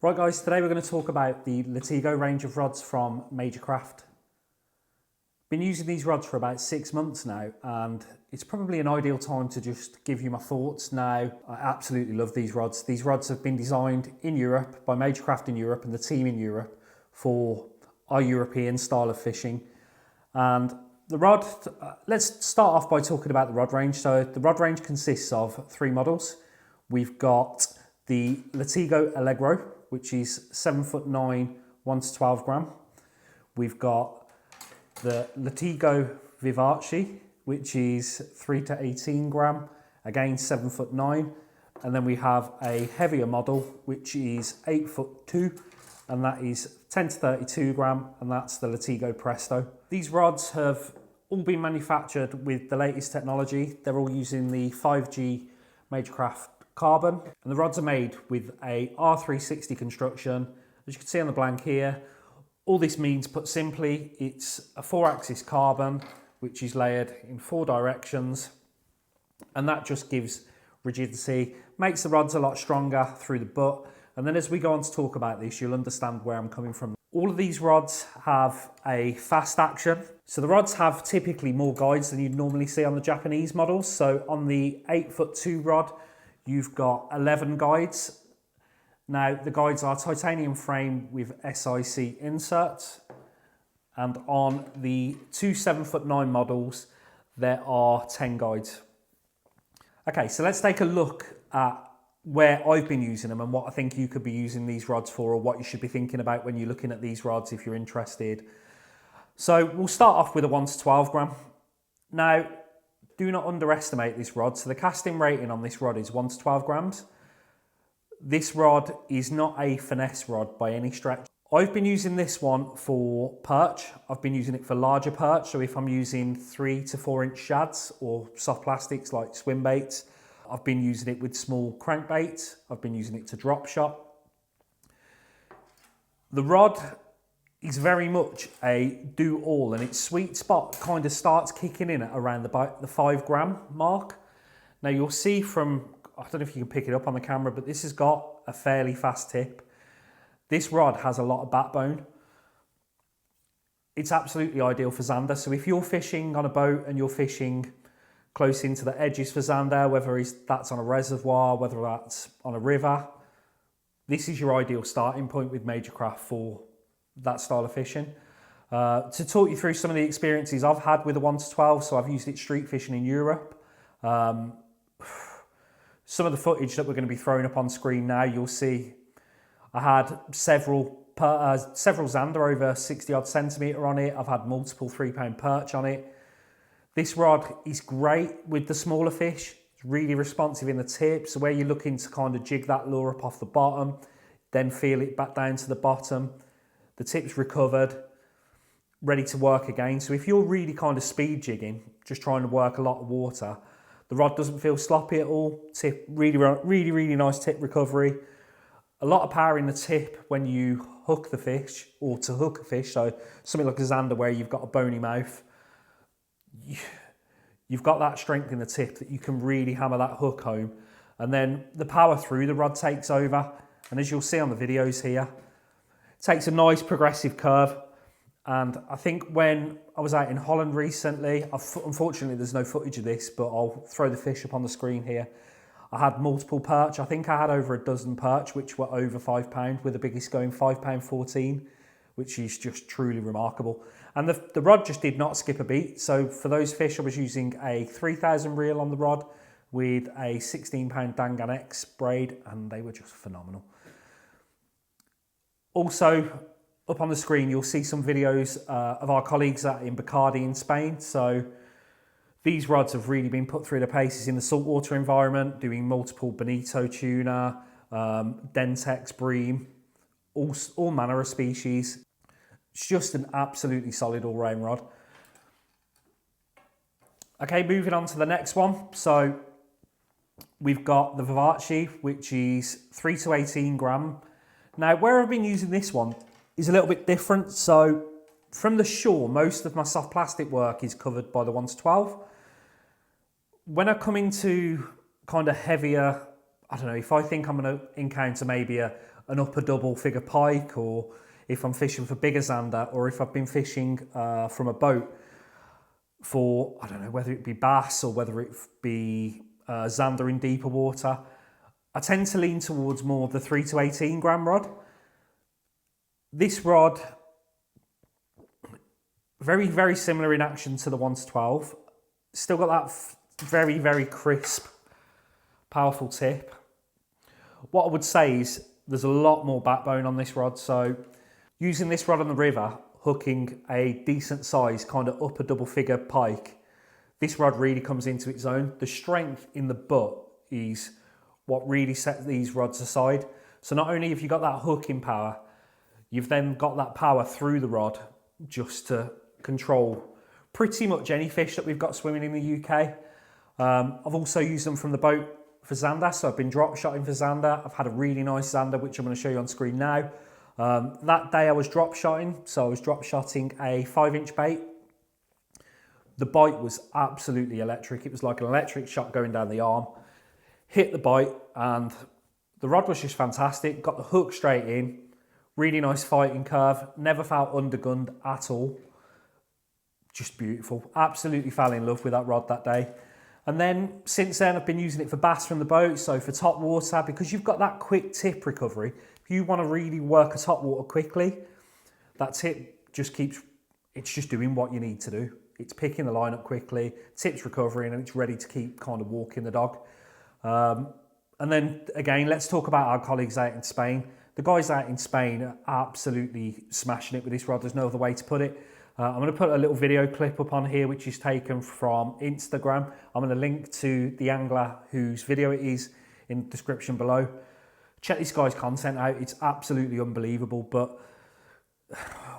Right guys, today we're going to talk about the Lati-Go range of rods from Major Craft. Been using these rods for about 6 months now, and it's probably an ideal time to just give you my thoughts now. I absolutely love these rods. These rods have been designed in Europe by Major Craft in Europe and the team in Europe for our European style of fishing. And the rod, let's start off by talking about the rod range. So the rod range consists of 3 models. We've got the Lati-Go Allegro, which is 7'9", 1 to 12 gram. We've got the Lati-Go Vivace, which is 3 to 18 gram, again 7'9", and then we have a heavier model, which is 8'2", and that is 10 to 32 gram, and that's the Lati-Go Presto. These rods have all been manufactured with the latest technology. They're all using the 5G Major Craft carbon, and the rods are made with a R360 construction. As you can see on the blank here, all this means, put simply, it's a 4-axis carbon which is layered in 4 directions, and that just gives rigidity, makes the rods a lot stronger through the butt. And then as we go on to talk about this, you'll understand where I'm coming from. All of these rods have a fast action. So the rods have typically more guides than you'd normally see on the Japanese models. So on the 8'2" rod, you've got 11 guides. Now the guides are titanium frame with SIC inserts, and on the 2 7'9" models there are 10 guides. Okay, so let's take a look at where I've been using them and what I think you could be using these rods for, or what you should be thinking about when you're looking at these rods if you're interested. So we'll start off with a 1 to 12 gram. Now, do not underestimate this rod. So the casting rating on this rod is 1 to 12 grams. This rod is not a finesse rod by any stretch. I've been using this one for perch. I've been using it for larger perch. So if I'm using 3 to 4 inch shads or soft plastics like swim baits, I've been using it with small crankbaits. I've been using it to drop shot. The rod is very much a do all, and its sweet spot kind of starts kicking in at around the 5 gram mark. Now you'll see from, I don't know if you can pick it up on the camera, but this has got a fairly fast tip. This rod has a lot of backbone. It's absolutely ideal for zander. So if you're fishing on a boat and you're fishing close into the edges for zander, whether that's on a reservoir, whether that's on a river, this is your ideal starting point with Major Craft for that style of fishing. To talk you through some of the experiences I've had with the 1 to 12, so I've used it street fishing in Europe. Some of the footage that we're going to be throwing up on screen now, you'll see I had several zander over 60 odd centimetre on it. I've had multiple 3-pound perch on it. This rod is great with the smaller fish. It's really responsive in the tip, so where you're looking to kind of jig that lure up off the bottom, then feel it back down to the bottom, the tip's recovered, ready to work again. So if you're really kind of speed jigging, just trying to work a lot of water, the rod doesn't feel sloppy at all. Tip, really nice tip recovery. A lot of power in the tip when you hook the fish, or to hook a fish. So something like a zander where you've got a bony mouth, you've got that strength in the tip that you can really hammer that hook home. And then the power through the rod takes over. And as you'll see on the videos here, takes a nice progressive curve. And I think when I was out in Holland recently, unfortunately there's no footage of this, but I'll throw the fish up on the screen here. I had multiple perch. I think I had over a dozen perch which were over 5 pound, with the biggest going 5 pound 14, which is just truly remarkable. And the rod just did not skip a beat. So for those fish, I was using a 3000 reel on the rod with a 16 pound Dangan X braid, and they were just phenomenal. Also, up on the screen, you'll see some videos of our colleagues in Bacardi in Spain. So these rods have really been put through the paces in the saltwater environment, doing multiple bonito tuna, Dentex, bream, all manner of species. It's just an absolutely solid all-round rod. Okay, moving on to the next one. So we've got the Vivace, which is 3 to 18 gram. Now, where I've been using this one is a little bit different. So from the shore, most of my soft plastic work is covered by the 1 to 12. When I come into kind of heavier, I don't know, if I think I'm going to encounter maybe a an upper double figure pike, or if I'm fishing for bigger zander, or if I've been fishing from a boat for, I don't know, whether it be bass or whether it be zander in deeper water, I tend to lean towards more the 3 to 18 gram rod. This rod, very, very similar in action to the 1 to 12. Still got that very, very crisp, powerful tip. What I would say is there's a lot more backbone on this rod. So using this rod on the river, hooking a decent size kind of upper double figure pike, this rod really comes into its own. The strength in the butt is what really sets these rods aside. So not only have you got that hooking power, you've then got that power through the rod just to control pretty much any fish that we've got swimming in the UK. I've also used them from the boat for zander, so I've been drop shotting for zander. I've had a really nice zander, which I'm going to show you on screen now. That day I was drop shotting, so I was drop shotting a 5-inch bait. The bite was absolutely electric. It was like an electric shot going down the arm. Hit the bite and the rod was just fantastic. Got the hook straight in. Really nice fighting curve. Never felt undergunned at all. Just beautiful. Absolutely fell in love with that rod that day. And then since then I've been using it for bass from the boat. So for top water, because you've got that quick tip recovery. If you want to really work a top water quickly, that tip just keeps, it's just doing what you need to do. It's picking the line up quickly, tip's recovering, and it's ready to keep kind of walking the dog. And then again, let's talk about our colleagues out in Spain. The guys out in Spain are absolutely smashing it with this rod. There's no other way to put it. I'm going to put a little video clip up on here, which is taken from Instagram. I'm going to link to the angler whose video it is in the description below. Check this guy's content out. It's absolutely unbelievable. But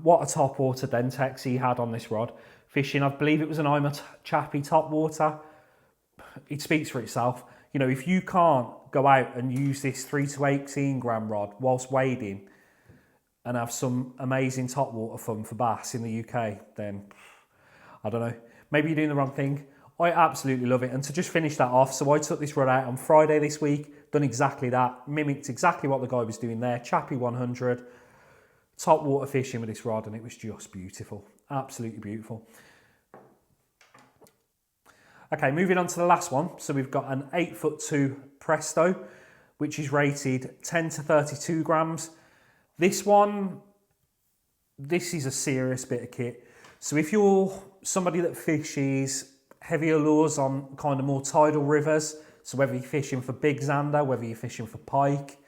what a top water Dentex he had on this rod. Fishing, I believe it was an Ima Chappie top water. It speaks for itself. You know, if you can't go out and use this 3 to 18 gram rod whilst wading and have some amazing top water fun for bass in the UK, then I don't know, maybe you're doing the wrong thing. I absolutely love it. And to just finish that off, so I took this rod out on Friday this week, done exactly that, mimicked exactly what the guy was doing there, Chappie 100, top water fishing with this rod, and it was just beautiful, absolutely beautiful. Okay, moving on to the last one. So we've got an 8'2" Presto, which is rated 10 to 32 grams. This one, this is a serious bit of kit. So if you're somebody that fishes heavier lures on kind of more tidal rivers, so whether you're fishing for big zander, whether you're fishing for pike,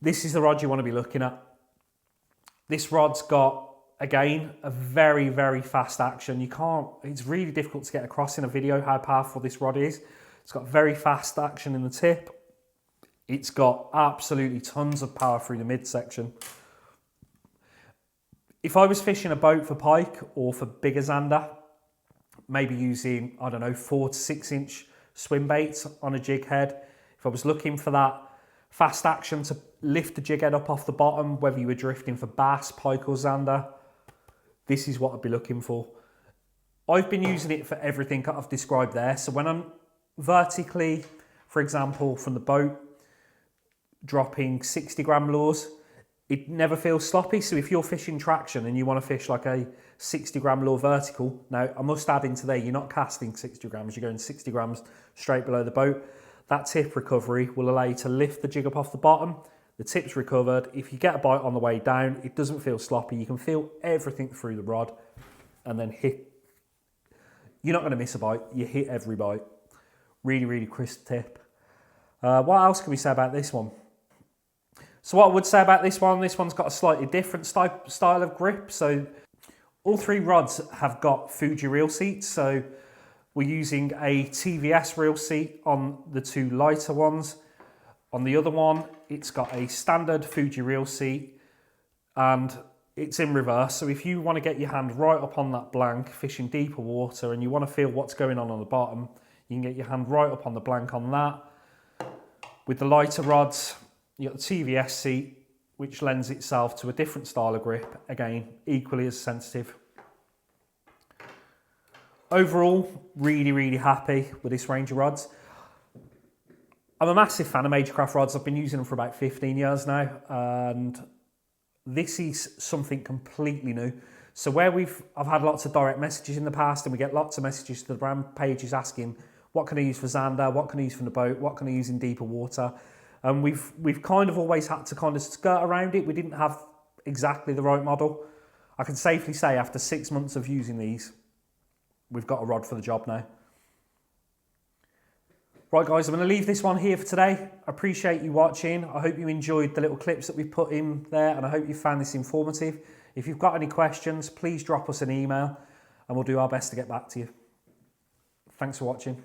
this is the rod you want to be looking at. This rod's got, again, a very, very fast action. It's really difficult to get across in a video how powerful this rod is. It's got very fast action in the tip. It's got absolutely tons of power through the midsection. If I was fishing a boat for pike or for bigger zander, maybe using, I don't know, 4 to 6 inch swim baits on a jig head, if I was looking for that fast action to lift the jig head up off the bottom, whether you were drifting for bass, pike or zander, this is what I'd be looking for. I've been using it for everything I've described there. So when I'm vertically, for example, from the boat, dropping 60 gram lures, it never feels sloppy. So if you're fishing traction and you want to fish like a 60 gram lure vertical, now I must add into there, you're not casting 60 grams, you're going 60 grams straight below the boat. That tip recovery will allow you to lift the jig up off the bottom. The tip's recovered. If you get a bite on the way down, it doesn't feel sloppy. You can feel everything through the rod and then hit. You're not going to miss a bite. You hit every bite. Really, really crisp tip. What else can we say about this one? So what I would say about this one's got a slightly different style of grip. So all three rods have got Fuji reel seats. So we're using a TVS reel seat on the two lighter ones. On the other one, it's got a standard Fuji reel seat and it's in reverse. So if you want to get your hand right up on that blank, fishing deeper water, and you want to feel what's going on the bottom, you can get your hand right up on the blank on that. With the lighter rods, you got the TVS seat, which lends itself to a different style of grip. Again, equally as sensitive. Overall, really, really happy with this range of rods. I'm a massive fan of Major Craft rods. I've been using them for about 15 years now, and this is something completely new. So where I've had lots of direct messages in the past, and we get lots of messages to the brand pages asking, what can I use for Zander? What can I use for the boat? What can I use in deeper water? And we've kind of always had to kind of skirt around it. We didn't have exactly the right model. I can safely say after 6 months of using these, we've got a rod for the job now. Right guys, I'm going to leave this one here for today. I appreciate you watching. I hope you enjoyed the little clips that we've put in there, and I hope you found this informative. If you've got any questions, please drop us an email and we'll do our best to get back to you. Thanks for watching.